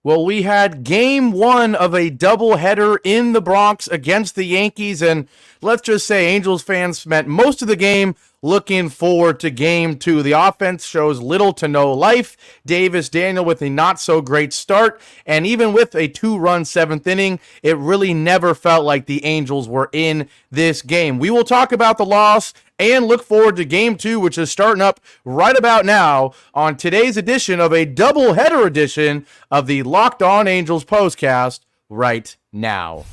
Well, we had game one of a doubleheader in the Bronx against the Yankees, and let's just say Angels fans spent most of the game looking forward to game two. The offense shows little to no life. Davis Daniel with a not-so-great start, and even with a two-run seventh inning, it really never felt like the Angels were in this game. We will talk about the loss and look forward to game two, which is starting up right about now on today's edition of a doubleheader edition of the Locked On Angels Postcast right now.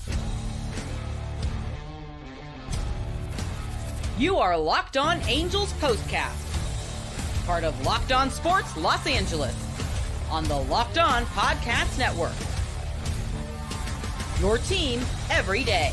You are Locked On Angels Postcast, part of Locked On Sports Los Angeles, on the Locked On Podcast Network. Your team every day.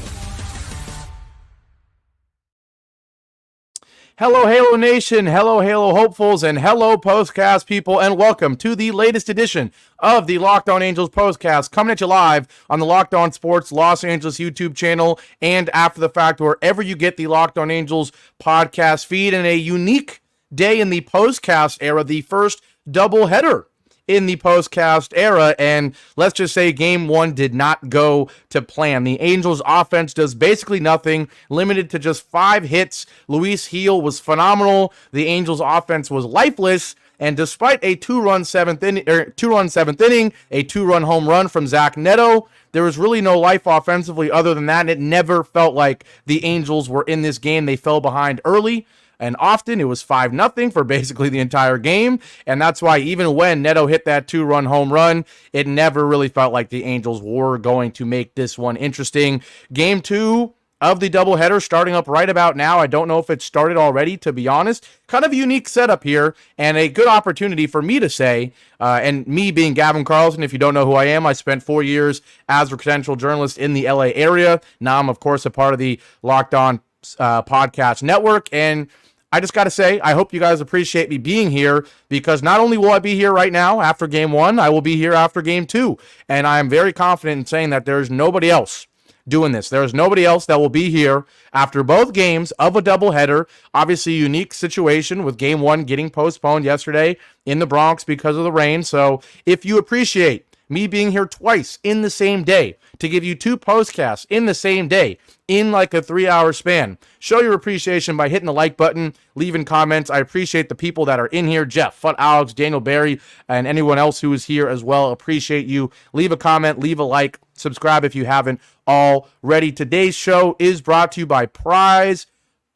Hello, Halo Nation. Hello, Halo hopefuls, and hello, Postcast people, and welcome to the latest edition of the Locked On Angels Postcast, coming at you live on the Locked On Sports Los Angeles YouTube channel and after the fact, wherever you get the Locked On Angels podcast feed, in a unique day in the postcast era, the first doubleheader in the postcast era, and let's just say game one did not go to plan. The Angels offense does basically nothing, limited to just 5 hits. Luis Gil was phenomenal. The Angels offense was lifeless, and despite a two-run seventh inning, a two-run home run from Zach Neto, there was really no life offensively other than that, and it never felt like the Angels were in this game. They fell behind early, and often it was 5-0 for basically the entire game. And that's why even when Neto hit that 2-run home run, it never really felt like the Angels were going to make this one interesting. Game two of the doubleheader starting up right about now. I don't know if it started already, to be honest. Kind of a unique setup here and a good opportunity for me to say, and me being Gavin Carlson, if you don't know who I am, I spent 4 years as a credentialed journalist in the LA area. Now I'm, of course, a part of the Locked On Podcast Network, and I just got to say, I hope you guys appreciate me being here, because not only will I be here right now after game one, I will be here after game two. And I am very confident in saying that there's nobody else doing this. There is nobody else that will be here after both games of a doubleheader. Obviously, a unique situation with game one getting postponed yesterday in the Bronx because of the rain. So if you appreciate me being here twice in the same day to give you 2 postcasts in the same day in like a 3-hour span, show your appreciation by hitting the like button, leaving comments. I appreciate the people that are in here: Jeff, Futt, Alex, Daniel Barry, and anyone else who is here as well. Appreciate you. Leave a comment, leave a like, subscribe if you haven't already. Today's show is brought to you by Prize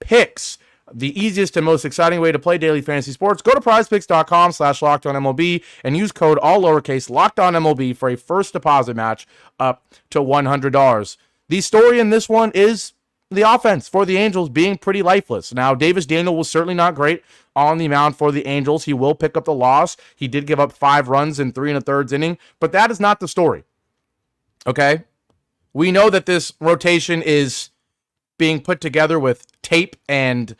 Picks, the easiest and most exciting way to play daily fantasy sports. Go to prizepicks.com/LockedOnMLB and use code all lowercase LockedOnMLB for a first deposit match up to $100. The story in this one is the offense for the Angels being pretty lifeless. Now, Davis Daniel was certainly not great on the mound for the Angels. He will pick up the loss. He did give up 5 runs in 3 1/3 inning, but that is not the story. Okay? We know that this rotation is being put together with tape and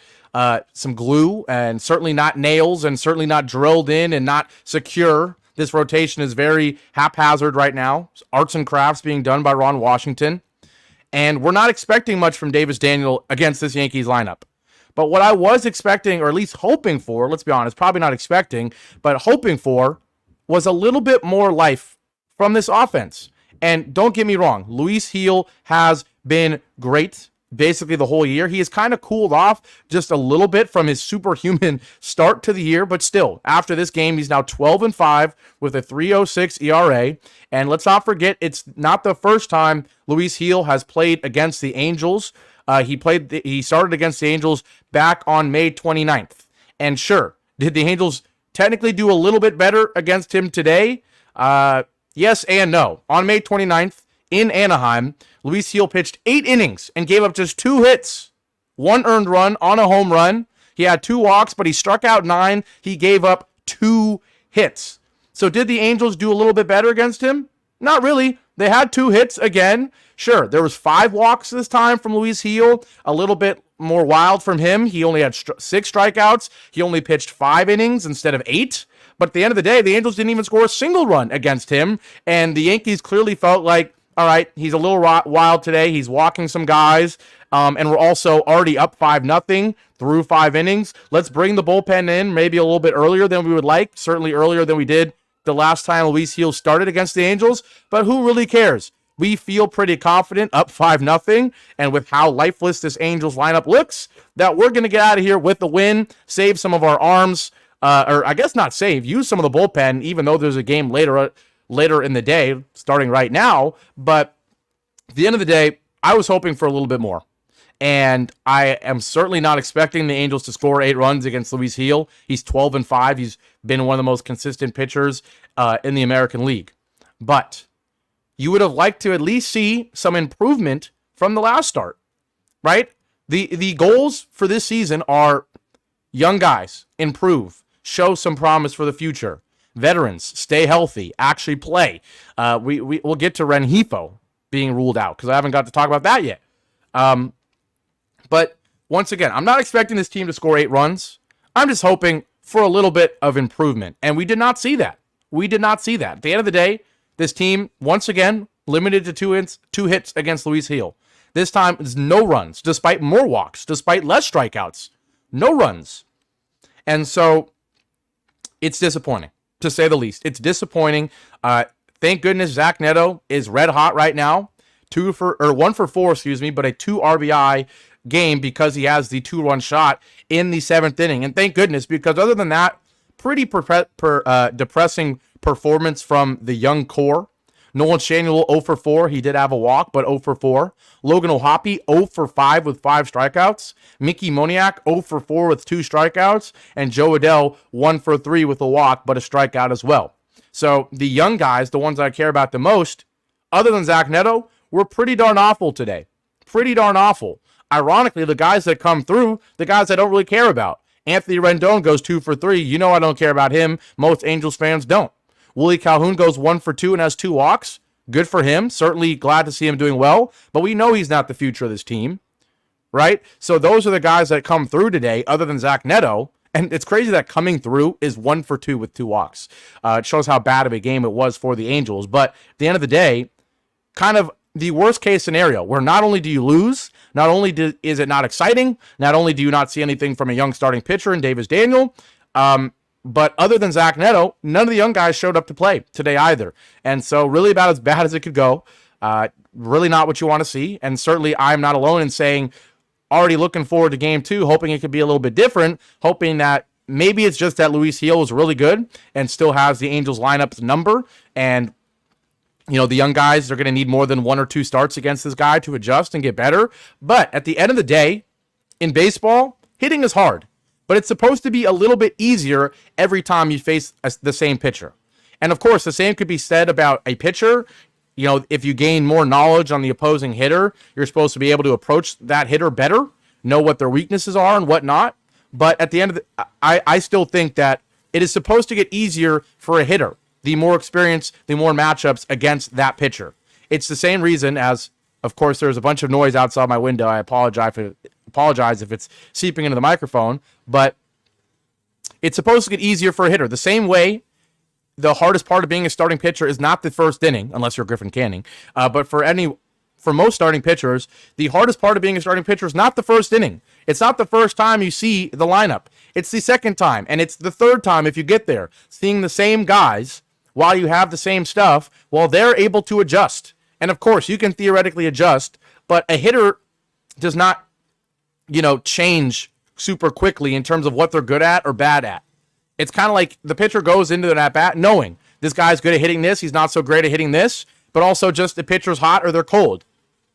some glue, and certainly not nails, and certainly not drilled in and not secure. This rotation is very haphazard right now. Arts and crafts being done by Ron Washington. And we're not expecting much from Davis Daniel against this Yankees lineup. But what I was expecting, or at least hoping for, let's be honest, probably not expecting, but hoping for, was a little bit more life from this offense. And don't get me wrong, Luis Gil has been great basically the whole year. He has kind of cooled off just a little bit from his superhuman start to the year, but still, after this game, he's now 12-5 with a 3.06 ERA. And let's not forget, it's not the first time Luis Gil has played against the Angels. He started against the Angels back on May 29th. And sure, did the Angels technically do a little bit better against him today? Yes and no. On May 29th, in Anaheim, Luis Gil pitched 8 innings and gave up just 2 hits, 1 earned run on a home run. He had 2 walks, but he struck out 9. He gave up 2 hits. So did the Angels do a little bit better against him? Not really. They had 2 hits again. Sure, there was 5 walks this time from Luis Gil, a little bit more wild from him. He only had 6 strikeouts. He only pitched 5 innings instead of 8. But at the end of the day, the Angels didn't even score a single run against him, and the Yankees clearly felt like, all right, he's a little wild today. He's walking some guys, and we're also already up 5-0 through 5 innings. Let's bring the bullpen in maybe a little bit earlier than we would like, certainly earlier than we did the last time Luis Gil started against the Angels, but who really cares? We feel pretty confident, up 5-0, and with how lifeless this Angels lineup looks, that we're going to get out of here with the win, save some of our arms, or I guess not save, use some of the bullpen, even though there's a game later in the day, starting right now. But at the end of the day, I was hoping for a little bit more. And I am certainly not expecting the Angels to score 8 runs against Luis Gil. He's 12-5. He's been one of the most consistent pitchers in the American League. But you would have liked to at least see some improvement from the last start, right? The goals for this season are young guys, improve, show some promise for the future. Veterans, stay healthy, actually play. We'll get to Rengifo being ruled out because I haven't got to talk about that yet. But once again, I'm not expecting this team to score 8 runs. I'm just hoping for a little bit of improvement. And we did not see that. At the end of the day, this team, once again, limited to 2 hits against Luis Gil. This time, it's no runs, despite more walks, despite less strikeouts. No runs. And so, it's disappointing, to say the least. It's disappointing. Thank goodness Zach Neto is red hot right now. 1 for 4, but a 2 RBI game because he has the 2-run shot in the 7th inning. And thank goodness, because other than that, pretty depressing performance from the young core. Nolan Schanuel 0 for 4. He did have a walk, but 0 for 4. Logan O'Hoppe 0 for 5 with 5 strikeouts. Mickey Moniak 0 for 4 with 2 strikeouts. And Joe Adell 1 for 3 with a walk, but a strikeout as well. So the young guys, the ones I care about the most, other than Zach Neto, were pretty darn awful today. Pretty darn awful. Ironically, the guys that come through, the guys I don't really care about. Anthony Rendon goes 2 for 3. You know I don't care about him. Most Angels fans don't. Willie Calhoun goes 1 for 2 and has 2 walks. Good for him. Certainly glad to see him doing well. But we know he's not the future of this team, right? So those are the guys that come through today, other than Zach Neto. And it's crazy that coming through is 1 for 2 with 2 walks. It shows how bad of a game it was for the Angels. But at the end of the day, kind of the worst case scenario where not only do you lose, not only is it not exciting, not only do you not see anything from a young starting pitcher in Davis Daniel, but other than Zach Neto, none of the young guys showed up to play today either. And so really about as bad as it could go. Really not what you want to see. And certainly I'm not alone in saying already looking forward to game 2, hoping it could be a little bit different, hoping that maybe it's just that Luis Gil is really good and still has the Angels lineup's number. And the young guys are going to need more than 1 or 2 starts against this guy to adjust and get better. But at the end of the day, in baseball, hitting is hard. But it's supposed to be a little bit easier every time you face the same pitcher. And of course, the same could be said about a pitcher. If you gain more knowledge on the opposing hitter, you're supposed to be able to approach that hitter better, know what their weaknesses are and whatnot. But at the end of I still think that it is supposed to get easier for a hitter. The more experience, the more matchups against that pitcher. It's the same reason as, of course, there's a bunch of noise outside my window. I apologize if it's seeping into the microphone, but it's supposed to get easier for a hitter. The same way the hardest part of being a starting pitcher is not the first inning, unless you're Griffin Canning, but for most starting pitchers, the hardest part of being a starting pitcher is not the first inning. It's not the first time you see the lineup. It's the second time, and it's the third time if you get there, seeing the same guys while you have the same stuff, while they're able to adjust. And of course, you can theoretically adjust, but a hitter does not, change super quickly in terms of what they're good at or bad at. It's kind of like the pitcher goes into an at-bat knowing this guy's good at hitting this, he's not so great at hitting this, but also just the pitcher's hot or they're cold.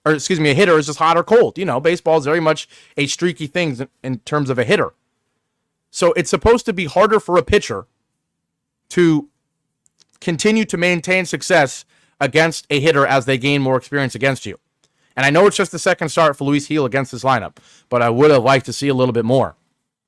Or, a hitter is just hot or cold. Baseball is very much a streaky thing in terms of a hitter. So it's supposed to be harder for a pitcher to continue to maintain success against a hitter as they gain more experience against you. And I know it's just the second start for Luis Gil against this lineup, but I would have liked to see a little bit more.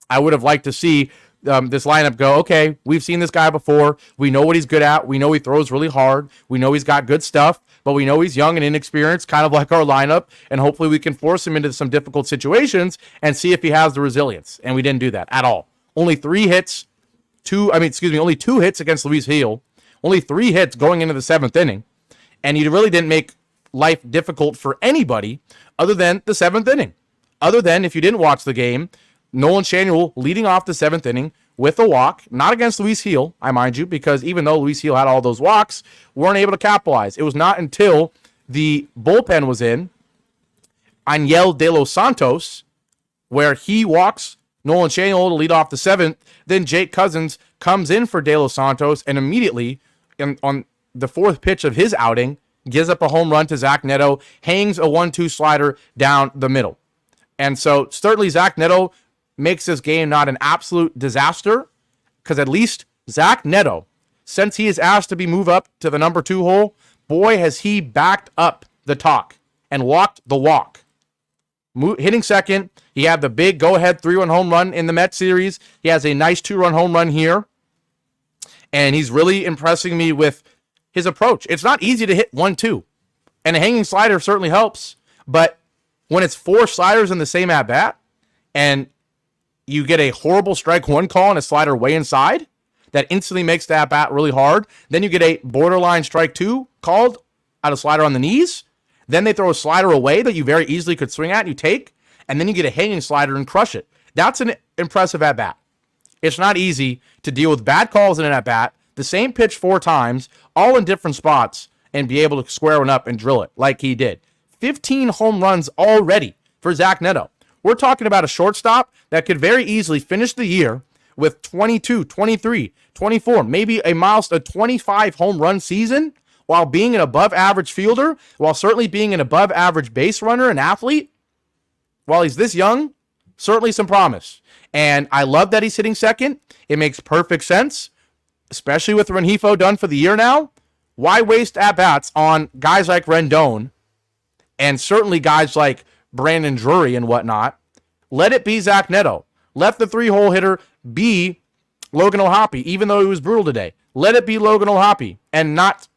I would have liked to see this lineup go, okay, we've seen this guy before. We know what he's good at. We know he throws really hard. We know he's got good stuff, but we know he's young and inexperienced, kind of like our lineup, and hopefully we can force him into some difficult situations and see if he has the resilience. And we didn't do that at all. Only 2 hits against Luis Gil. Only 3 hits going into the 7th inning. And you really didn't make life difficult for anybody other than the 7th inning. Other than, if you didn't watch the game, Nolan Schanuel leading off the 7th inning with a walk, not against Luis Gil, I mind you, because even though Luis Gil had all those walks, weren't able to capitalize. It was not until the bullpen was in, Aniel De Los Santos, where he walks Nolan Schanuel to lead off the seventh. Then Jake Cousins comes in for De Los Santos and immediately on the fourth pitch of his outing gives up a home run to Zach Neto, hangs a 1-2 slider down the middle. And so certainly Zach Neto makes this game not an absolute disaster, because at least Zach Neto, since he is asked to be moved up to the number 2 hole, boy, has he backed up the talk and walked the walk. Hitting second, he had the big go-ahead 3-run home run in the Mets series. He has a nice 2-run home run here. And he's really impressing me with his approach. It's not easy to hit 1-2. And a hanging slider certainly helps. But when it's 4 sliders in the same at-bat, and you get a horrible strike 1 call and a slider way inside, that instantly makes the at-bat really hard. Then you get a borderline strike 2 called out a slider on the knees. Then they throw a slider away that you very easily could swing at and you take, and then you get a hanging slider and crush it. That's an impressive at-bat. It's not easy to deal with bad calls in an at-bat, the same pitch 4 times, all in different spots, and be able to square one up and drill it like he did. 15 home runs already for Zach Neto. We're talking about a shortstop that could very easily finish the year with 22, 23, 24, maybe a 25 home run season, while being an above-average fielder, while certainly being an above-average base runner and athlete. While he's this young, certainly some promise. And I love that he's hitting second. It makes perfect sense, especially with Rengifo done for the year now. Why waste at-bats on guys like Rendon and certainly guys like Brandon Drury and whatnot? Let it be Zach Neto. Let the 3-hole hitter be Logan O'Hoppe, even though he was brutal today. Let it be Logan O'Hoppe and not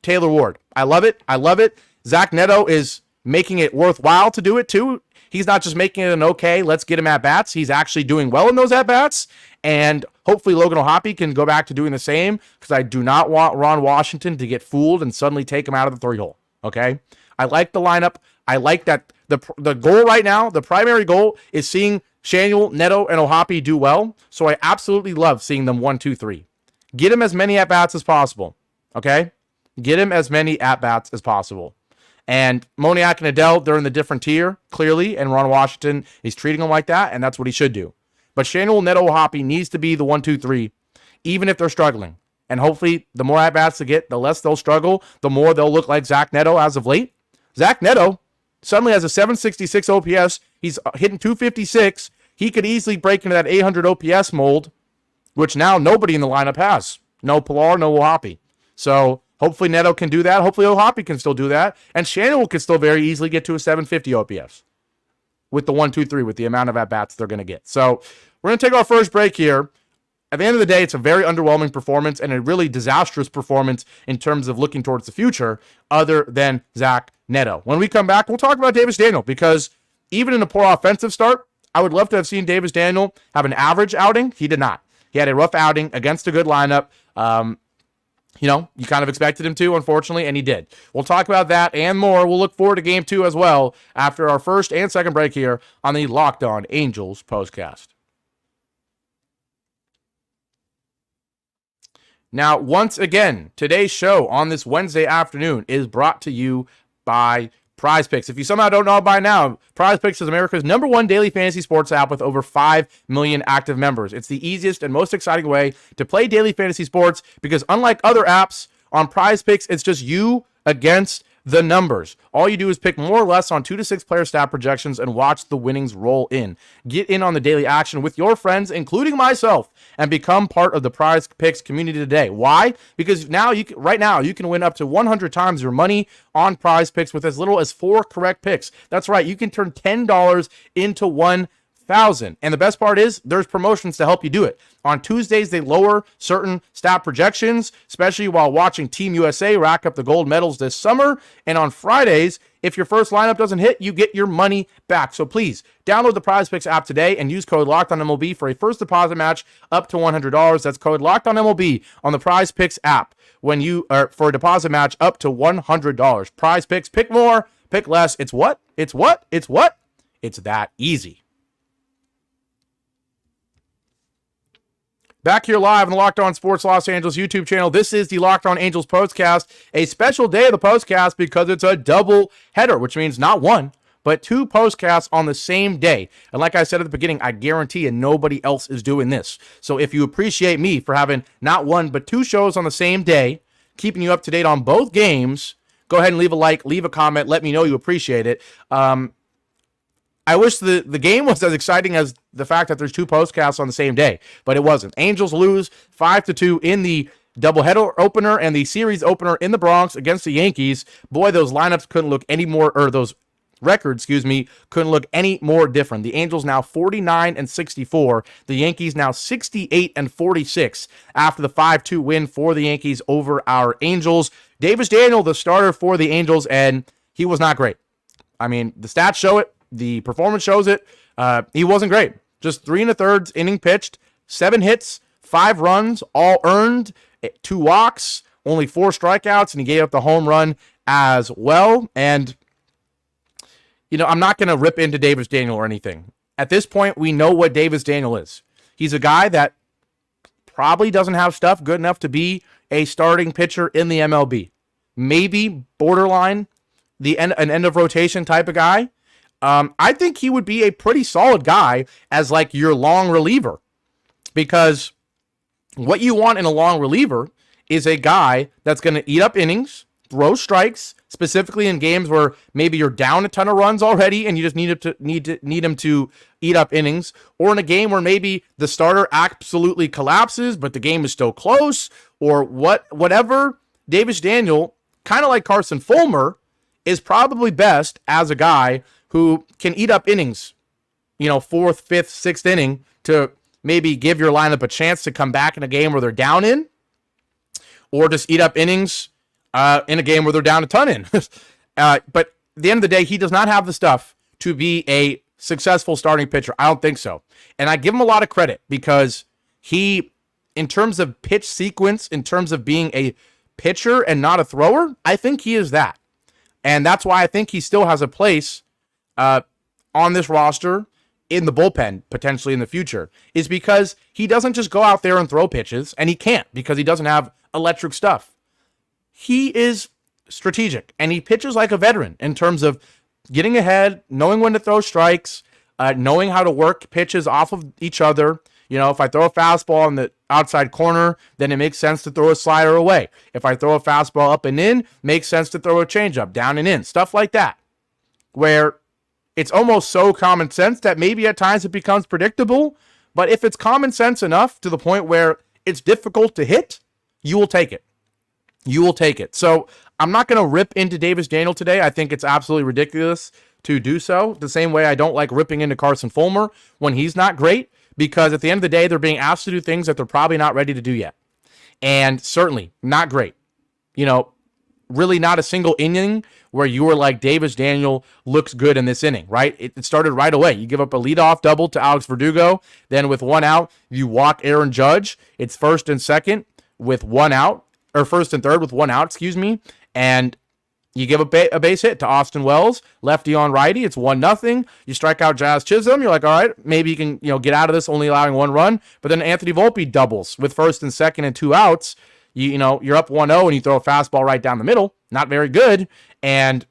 Taylor Ward. I love it. I love it. Zach Neto is making it worthwhile to do it too. He's not just making it an okay, let's get him at bats. He's actually doing well in those at bats. And hopefully Logan O'Hoppe can go back to doing the same, because I do not want Ron Washington to get fooled and suddenly take him out of the 3-hole. Okay. I like the lineup. I like that the goal right now, the primary goal is seeing Schanuel, Neto, and O'Hoppe do well. So I absolutely love seeing them 1, 2, 3. Get him as many at bats as possible. Okay. Get him as many at-bats as possible. And Moniak and Adele, they're in the different tier, clearly, and Ron Washington is treating them like that, and that's what he should do. But Schanuel, Neto, O'Hoppe needs to be the 1, 2, 3, even if they're struggling. And hopefully, the more at-bats they get, the less they'll struggle, the more they'll look like Zach Neto as of late. Zach Neto suddenly has a 766 OPS. He's hitting 256. He could easily break into that 800 OPS mold, which now nobody in the lineup has. No Pilar, no O'Hoppe. So hopefully Neto can do that. Hopefully O'Hoppe can still do that. And Schanuel can still very easily get to a 750 OPS with the 1, 2, 3, with the amount of at-bats they're going to get. So we're going to take our first break here. At the end of the day, it's a very underwhelming performance and a really disastrous performance in terms of looking towards the future, other than Zach Neto. When we come back, we'll talk about Davis Daniel, because even in a poor offensive start, I would love to have seen Davis Daniel have an average outing. He did not. He had a rough outing against a good lineup. You kind of expected him to, unfortunately, and he did. We'll talk about that and more. We'll look forward to Game 2 as well after our first and second break here on the Locked On Angels Postcast. Now, once again, today's show on this Wednesday afternoon is brought to you by Prize Picks. If you somehow don't know by now, Prize Picks is America's #1 daily fantasy sports app with over 5 million active members. It's the easiest and most exciting way to play daily fantasy sports, because unlike other apps, on Prize Picks, it's just you against the numbers. All you do is pick more or less on 2 to 6 player stat projections and watch the winnings roll in. Get in on the daily action with your friends, including myself, and become part of the Prize Picks community today. Why? Because right now you can win up to 100 times your money on Prize Picks with as little as 4 correct picks. That's right, you can turn $10 into $1,000. And the best part is there's promotions to help you do it. On Tuesdays, they lower certain stat projections, especially while watching Team USA rack up the gold medals this summer. And on Fridays, if your first lineup doesn't hit, you get your money back. So please download the Prize Picks app today and use code LOCKEDONMLB for a first deposit match up to $100. That's code LOCKEDONMLB on the Prize Picks app for a deposit match up to $100. Prize Picks, pick more, pick less. It's what? It's that easy. Back here live on the Locked On Sports Los Angeles YouTube channel. This is the Locked On Angels Postcast, a special day of the postcast because it's a double header, which means not one, but two postcasts on the same day. And like I said at the beginning, I guarantee you nobody else is doing this. So if you appreciate me for having not one, but two shows on the same day, keeping you up to date on both games, go ahead and leave a like, leave a comment, let me know you appreciate it. I wish the game was as exciting as the fact that there's two postcasts on the same day, but it wasn't. Angels lose 5-2 in the doubleheader opener and the series opener in the Bronx against the Yankees. Boy, those lineups couldn't look any more, or those records, couldn't look any more different. The Angels now 49-64. The Yankees now 68-46 after the 5-2 win for the Yankees over our Angels. Davis Daniel, the starter for the Angels, and he was not great. I mean, the stats show it. The performance shows it. He wasn't great. Just 3 1/3 inning pitched, 7 hits, 5 runs, all earned, 2 walks, only 4 strikeouts, and he gave up the home run as well. And, you know, I'm not going to rip into Davis Daniel or anything. At this point, we know what Davis Daniel is. He's a guy that probably doesn't have stuff good enough to be a starting pitcher in the MLB. Maybe borderline, an end of rotation type of guy. I think he would be a pretty solid guy as like your long reliever, because what you want in a long reliever is a guy that's going to eat up innings, throw strikes, specifically in games where maybe you're down a ton of runs already and you just need him to eat up innings, or in a game where maybe the starter absolutely collapses but the game is still close, or whatever. Davis Daniel, kind of like Carson Fulmer, is probably best as a guy who can eat up innings, 4th, 5th, 6th inning, to maybe give your lineup a chance to come back in a game where they're down in, or just eat up innings in a game where they're down a ton in. But at the end of the day, he does not have the stuff to be a successful starting pitcher. I don't think so. And I give him a lot of credit because he, in terms of pitch sequence, in terms of being a pitcher and not a thrower, I think he is that. And that's why I think he still has a place on this roster in the bullpen, potentially in the future, is because he doesn't just go out there and throw pitches, and he can't because he doesn't have electric stuff. He is strategic, and he pitches like a veteran in terms of getting ahead, knowing when to throw strikes, knowing how to work pitches off of each other. If I throw a fastball in the outside corner, then it makes sense to throw a slider away. If I throw a fastball up and in, makes sense to throw a changeup down and in, stuff like that, where it's almost so common sense that maybe at times it becomes predictable, but if it's common sense enough to the point where it's difficult to hit, you will take it. You will take it. So I'm not going to rip into Davis Daniel today. I think it's absolutely ridiculous to do so. The same way I don't like ripping into Carson Fulmer when he's not great, because at the end of the day, they're being asked to do things that they're probably not ready to do yet. And certainly not great. Really not a single inning where you were like, Davis Daniel looks good in this inning, right? It started right away. You give up a leadoff double to Alex Verdugo. Then with 1 out, you walk Aaron Judge. It's 1st and 2nd with 1 out, or 1st and 3rd with 1 out, and you give a base hit to Austin Wells, lefty on righty. It's 1-0. You strike out Jazz Chisholm. You're like, all right, maybe you can get out of this only allowing 1 run. But then Anthony Volpe doubles with 1st and 2nd and 2 outs. You're up 1-0 and you throw a fastball right down the middle. Not very good. And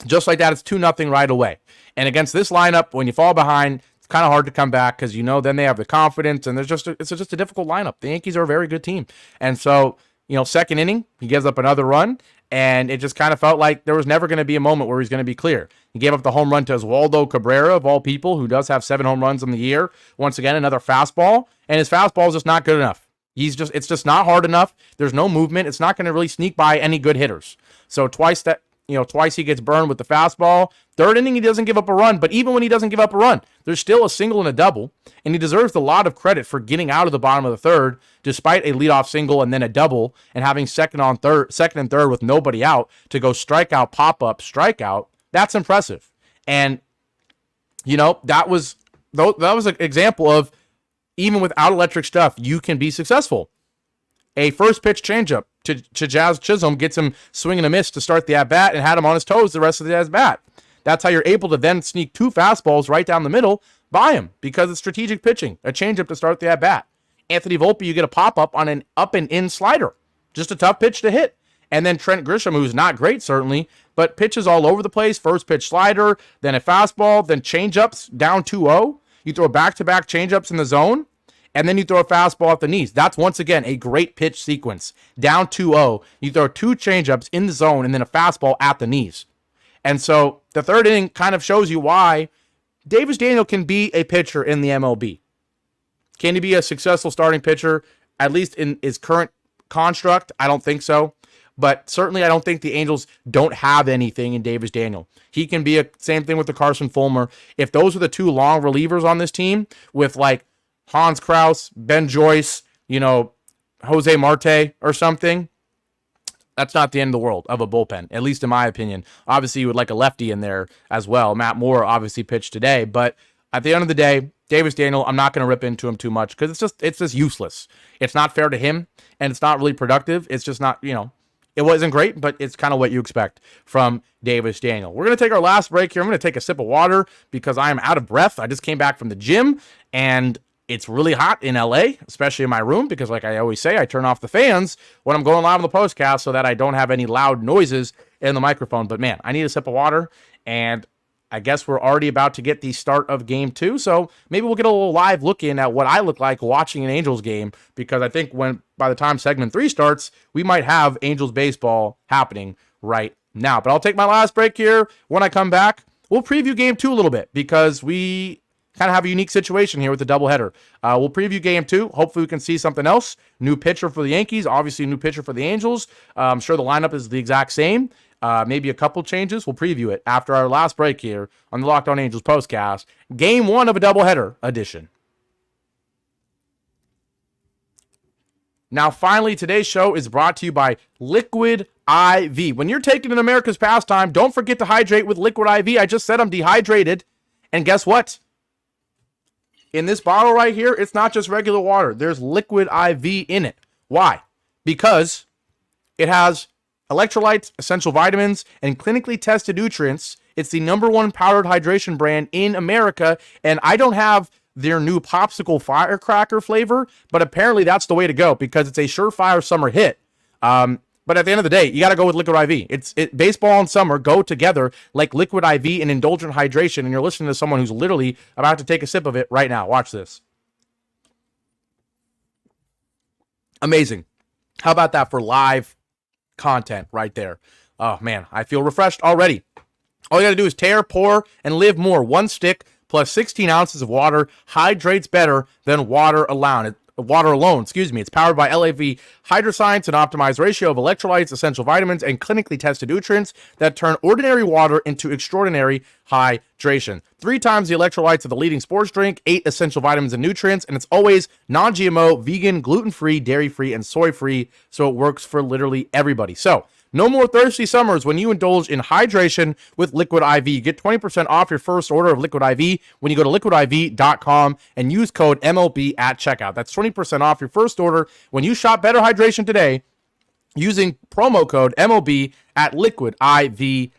just like that, it's 2-0 right away. And against this lineup, when you fall behind, it's kind of hard to come back because then they have the confidence, and it's just a difficult lineup. The Yankees are a very good team. And so, 2nd inning, he gives up another run, and it just kind of felt like there was never going to be a moment where he's going to be clear. He gave up the home run to Oswaldo Cabrera, of all people, who does have 7 home runs in the year. Once again, another fastball, and his fastball is just not good enough. It's just not hard enough. There's no movement. It's not going to really sneak by any good hitters. So twice he gets burned with the fastball. 3rd inning, he doesn't give up a run, but even when he doesn't give up a run, there's still a single and a double, and he deserves a lot of credit for getting out of the bottom of the 3rd, despite a leadoff single and then a double, and having 2nd and 3rd with nobody out to go strikeout, pop-up, strikeout. That's impressive. And, that was an example of, even without electric stuff, you can be successful. A first pitch changeup to Jazz Chisholm gets him swinging a miss to start the at-bat and had him on his toes the rest of the at-bat. That's how you're able to then sneak 2 fastballs right down the middle by him, because it's strategic pitching, a changeup to start the at-bat. Anthony Volpe, you get a pop-up on an up and in slider. Just a tough pitch to hit. And then Trent Grisham, who's not great, certainly, but pitches all over the place. First pitch slider, then a fastball, then changeups down 2-0. You throw back-to-back changeups in the zone, and then you throw a fastball at the knees. That's, once again, a great pitch sequence. Down 2-0, you throw 2 changeups in the zone, and then a fastball at the knees. And so the third inning kind of shows you why Davis Daniel can be a pitcher in the MLB. Can he be a successful starting pitcher, at least in his current construct? I don't think so. But certainly I don't think the Angels don't have anything in Davis Daniel. He can be same thing with the Carson Fulmer. If those are the 2 long relievers on this team with like Hans Krause, Ben Joyce, Jose Marte or something, that's not the end of the world of a bullpen, at least in my opinion. Obviously, you would like a lefty in there as well. Matt Moore obviously pitched today, but at the end of the day, Davis Daniel, I'm not going to rip into him too much because it's just useless. It's not fair to him, and it's not really productive. It's just not, it wasn't great, but it's kind of what you expect from Davis Daniel. We're going to take our last break here. I'm going to take a sip of water because I am out of breath. I just came back from the gym, and it's really hot in LA, especially in my room, because like I always say, I turn off the fans when I'm going live on the postcast so that I don't have any loud noises in the microphone. But man, I need a sip of water, and I guess we're already about to get the start of Game 2, so maybe we'll get a little live look in at what I look like watching an Angels game, because I think by the time Segment 3 starts, we might have Angels baseball happening right now. But I'll take my last break here. When I come back, we'll preview Game 2 a little bit, because we kind of have a unique situation here with the doubleheader. We'll preview Game 2. Hopefully we can see something else. New pitcher for the Yankees, obviously new pitcher for the Angels. I'm sure the lineup is the exact same. Maybe a couple changes. We'll preview it after our last break here on the Locked On Angels Postcast. Game 1 of a doubleheader edition. Now, finally, today's show is brought to you by Liquid IV. When you're taking in America's pastime, don't forget to hydrate with Liquid IV. I just said I'm dehydrated. And guess what? In this bottle right here, it's not just regular water. There's Liquid IV in it. Why? Because it has electrolytes, essential vitamins, and clinically tested nutrients. It's the #1 powdered hydration brand in America, and I don't have their new popsicle firecracker flavor, but apparently that's the way to go because it's a surefire summer hit. But at the end of the day, you got to go with Liquid IV. Baseball and summer go together like Liquid IV and indulgent hydration, and you're listening to someone who's literally about to take a sip of it right now. Watch this. Amazing. How about that for live content right there? Oh man, I feel refreshed already. All you gotta do is tear, pour, and live more. 1 stick plus 16 ounces of water hydrates better than water alone. It's powered by LAV Hydroscience, an optimized ratio of electrolytes, essential vitamins, and clinically tested nutrients that turn ordinary water into extraordinary hydration. 3 times the electrolytes of the leading sports drink, 8 essential vitamins and nutrients, and it's always non-GMO, vegan, gluten-free, dairy-free, and soy-free, so it works for literally everybody. So, no more thirsty summers when you indulge in hydration with Liquid IV. Get 20% off your first order of Liquid IV when you go to liquidiv.com and use code MLB at checkout. That's 20% off your first order when you shop Better Hydration today using promo code MLB at liquidiv.com.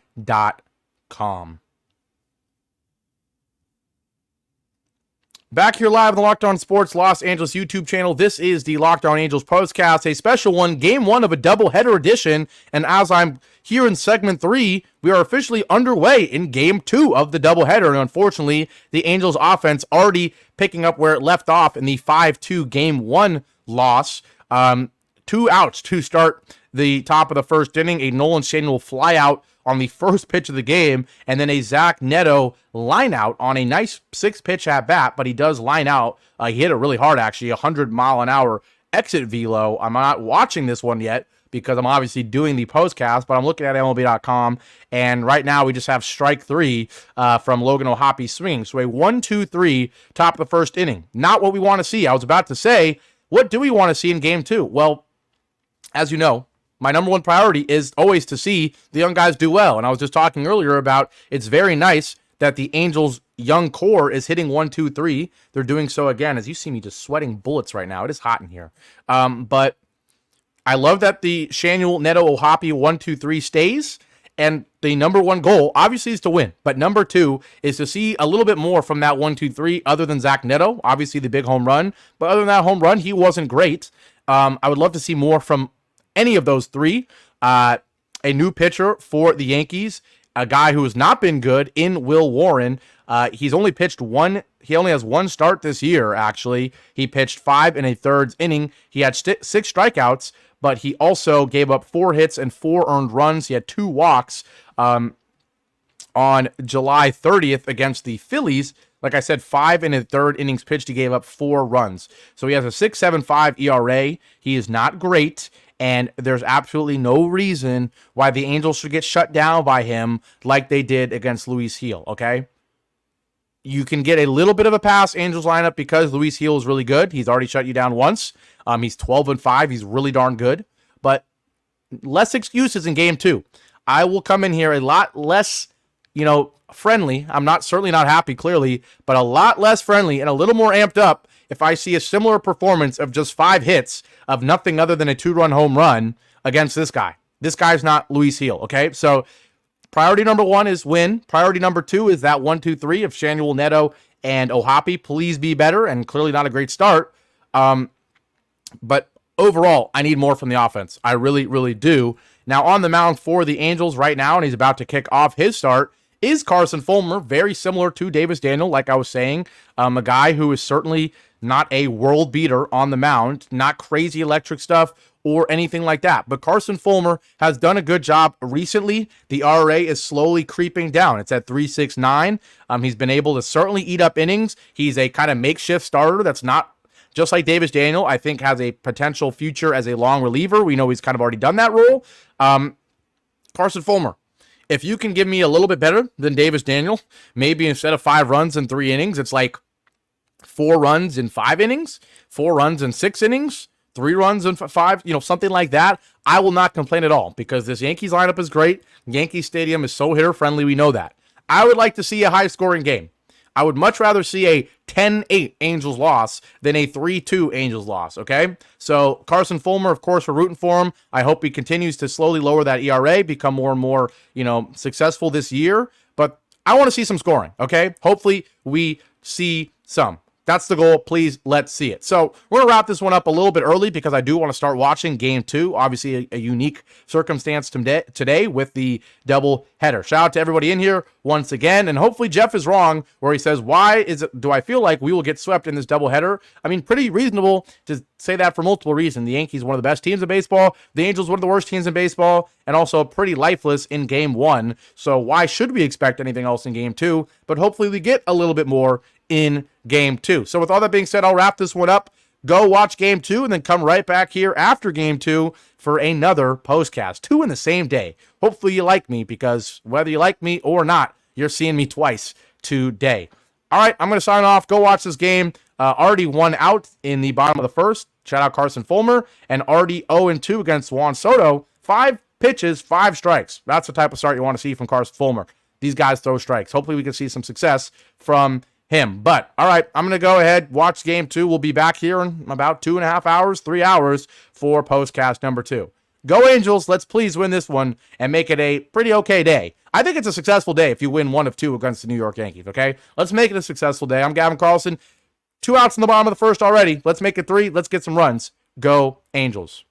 Back here live on the Locked On Sports Los Angeles YouTube channel. This is the Locked On Angels Postcast, a special one, Game 1 of a doubleheader edition. And as I'm here in Segment 3, we are officially underway in Game 2 of the doubleheader. And unfortunately, the Angels offense already picking up where it left off in the 5-2 Game 1 loss. 2 outs to start the top of the first inning. A Nolan Schanuel fly out on the first pitch of the game, and then a Zach Neto line out on a nice 6-pitch at bat, but he does line out. He hit it really hard, actually, 100-mile-an-hour exit velo. I'm not watching this one yet because I'm obviously doing the postcast, but I'm looking at MLB.com, and right now we just have strike 3 from Logan O'Hoppe swinging. So a 1-2-3 top of the first inning. Not what we want to see. I was about to say, what do we want to see in Game 2? Well, as you know, my #1 priority is always to see the young guys do well. And I was just talking earlier about it's very nice that the Angels' young core is hitting 1-2-3. They're doing so again. As you see me just sweating bullets right now. It is hot in here. But I love that the Schanuel, Neto, O'Hoppe 1-2-3 stays. And the number one goal, obviously, is to win. But number two is to see a little bit more from that 1-2-3, other than Zach Neto. Obviously, the big home run. But other than that home run, he wasn't great. I would love to see more from any of those three. A new pitcher for the Yankees, a guy who has not been good in Will Warren. He's only pitched one. He only has one start this year, actually. He pitched 5 1/3 inning. He had 6 strikeouts, but he also gave up 4 hits and 4 earned runs. He had 2 walks on July 30th against the Phillies. Like I said, 5 1/3 innings pitched. He gave up 4 runs. So he has a 6.75 ERA. He is not great, and there's absolutely no reason why the Angels should get shut down by him like they did against Luis Gil, okay? You can get a little bit of a pass, Angels lineup, because Luis Gil is really good. He's already shut you down once. He's 12-5. He's really darn good. But less excuses in game 2. I will come in here a lot less, friendly. I'm certainly not happy, clearly, but a lot less friendly and a little more amped up if I see a similar performance of just 5 hits of nothing other than a 2-run home run against this guy. This guy's not Luis Gil, okay? So priority number 1 is win. Priority number 2 is that 1-2-3 of Schanuel, Neto, and Ohapi. Please be better, and clearly not a great start. But overall, I need more from the offense. I really, really do. Now, on the mound for the Angels right now, and he's about to kick off his start, is Carson Fulmer, very similar to Davis Daniel, like I was saying. A guy who is certainly not a world beater on the mound, not crazy electric stuff or anything like that. But Carson Fulmer has done a good job recently. The RA is slowly creeping down. It's at 3.69. He's been able to certainly eat up innings. He's a kind of makeshift starter that's not just like Davis Daniel. I think has a potential future as a long reliever. We know he's kind of already done that role. Carson Fulmer, if you can give me a little bit better than Davis Daniel, maybe instead of 5 runs in 3 innings, it's like 4 runs in 5 innings, 4 runs in 6 innings, 3 runs in 5, something like that, I will not complain at all because this Yankees lineup is great. Yankee Stadium is so hitter-friendly. We know that. I would like to see a high-scoring game. I would much rather see a 10-8 Angels loss than a 3-2 Angels loss, okay? So Carson Fulmer, of course, we're rooting for him. I hope he continues to slowly lower that ERA, become more and more, successful this year. But I want to see some scoring, okay? Hopefully we see some. That's the goal. Please, let's see it. So we're going to wrap this one up a little bit early because I do want to start watching Game 2. Obviously, a unique circumstance today with the double header. Shout out to everybody in here once again. And hopefully Jeff is wrong where he says, do I feel like we will get swept in this double header? I mean, pretty reasonable to say that for multiple reasons. The Yankees, one of the best teams in baseball. The Angels, one of the worst teams in baseball. And also pretty lifeless in Game 1. So why should we expect anything else in Game 2? But hopefully we get a little bit more in Game 2. So with all that being said, I'll wrap this one up. Go watch Game 2 and then come right back here after Game 2 for another postcast. 2 in the same day. Hopefully you like me because whether you like me or not, you're seeing me twice today. All right, I'm going to sign off. Go watch this game. Already 1 out in the bottom of the first. Shout out Carson Fulmer. And already 0-2 against Juan Soto. 5 pitches, 5 strikes. That's the type of start you want to see from Carson Fulmer. These guys throw strikes. Hopefully we can see some success from him. But all right, I'm going to go ahead, watch Game 2. We'll be back here in about 2.5 hours, 3 hours for postcast number 2. Go Angels. Let's please win this one and make it a pretty okay day. I think it's a successful day if you win 1 of 2 against the New York Yankees, okay? Let's make it a successful day. I'm Gavin Carlson. 2 outs in the bottom of the first already. Let's make it 3. Let's get some runs. Go Angels.